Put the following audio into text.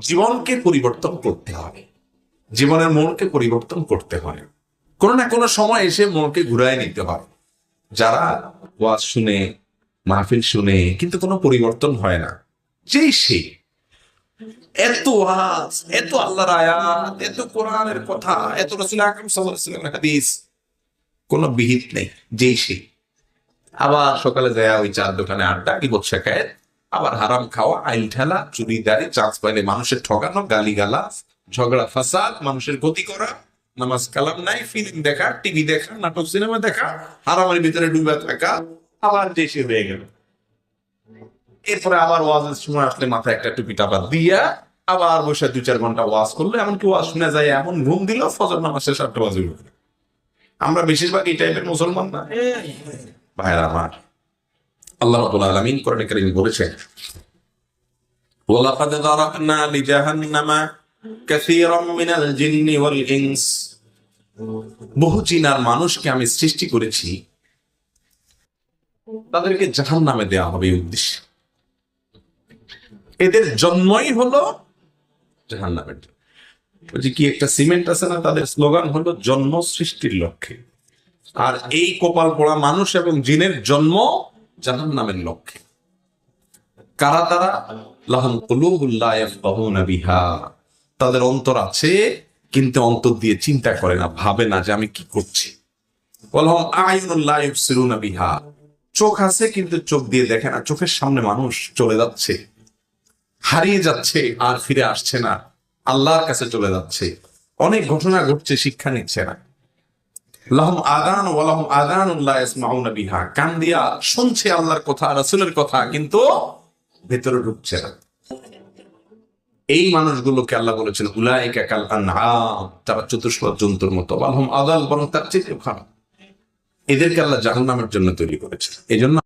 জীবনকে পরিবর্তন করতে হবে, জীবনের মনকে পরিবর্তন করতে হয়, কোনো না কোনো সময় এসে মনকে ঘুরায় নিতে হয়। যারা ওয়াজ শুনে, মাহফিল শুনে, কিন্তু কোনো পরিবর্তন হয় না, যেই সেই এত ওয়াজ, এত আল্লাহর আয়াত, এত কোরআনের কথা, এত রাসূল আকরাম সাল্লাল্লাহু আলাইহি ওয়াসাল্লামের হাদিস, কোনো বিহিত নেই, যেই সেই। আবার সকালে যায় ওই চার দোকানে আড্ডা, গিবত শেখায়েত, আবার হারাম খাওয়া, আইল ঠেলা, চুরিদারি, চান্স পাইলে মানুষের ঠকানো, গালি গালাজ, ঝগড়া ফাসাদ, মানুষের ক্ষতি করা, নামাজ কালাম নাই, ফিল্ম দেখা, টিভি দেখা, নাটক সিনেমা দেখা, হারামের ভিতরে ডুবে থাকা, আবার দেশে হয়ে গেল। এরপরে আবার ওয়াজের সময় আসলে মাথায় একটা টুপি টাপা দিয়া আবার বসে 2-4 ঘন্টা ওয়াজ করলো, এমনকি ওয়াজ শুনে যায় এমন ঘুম দিল, ফজর নামাজ শেষ 8টা বাজে উঠল। আমরা বেশিরভাগ এই টাইপের মুসলমান না ভাইরা আমার। আল্লাহ রাব্বুল আলামিন কোরআনে কারীমে বলেছেন, ওয়ালাকাদ যারাকনা লিজাহান্নামা কাসীরাম মিনাল জিন্নি ওয়াল ইনস, বহু জিন আর মানুষকে আমি সৃষ্টি করেছি, তাদেরকে জাহান্নামে দেওয়া হবে এই উদ্দেশ্যে। এদের জন্মই হলো জাহান্নামের জন্য। ওই যে কি একটা সিমেন্ট আছে না, তাদের স্লোগান হলো জন্ম সৃষ্টির লক্ষ্যে। আর এই কপাল পোড়া মানুষ এবং জিনের জন্ম জাহান্নামের লক্ষ্যে। কারা তারা? লাহুম কুলুবুন লা ইয়াফকাহুনা বিহা, তাদের অন্তর আছে কিন্তু অন্তর দিয়ে চিন্তা করে না, ভাবে না যে আমি কি করছি। ওয়ালাহুম আ'য়ুনুন লা ইউবসিরুনা বিহা, চোখ আছে কিন্তু চোখ দিয়ে দেখে না, চোখের সামনে মানুষ চলে যাচ্ছে, হারিয়ে যাচ্ছে, আর ফিরে আসছে না, আল্লাহর কাছে চলে যাচ্ছে, অনেক ঘটনা ঘটছে, শিক্ষা নিচ্ছে না। লাহুম আযান ওয়া লাহুম আযানুন লা ইয়াসমাউনা বিহা, কান দিয়া শুনছে আল্লাহর কথা, রাসূলের কথা, কিন্তু ভেতরে ঢুকছে না। এই মানুষগুলোকে আল্লাহ বলেছেন উলাইকা কাল আনআম, তারা চতুষ্পদ জন্তুর মতো, ওয়া লাহুম আযাল, বরং তার চেয়ে খারাপ। এদেরকে আল্লাহ জাহান্নামের জন্য তৈরি করেছেন। এই জন্য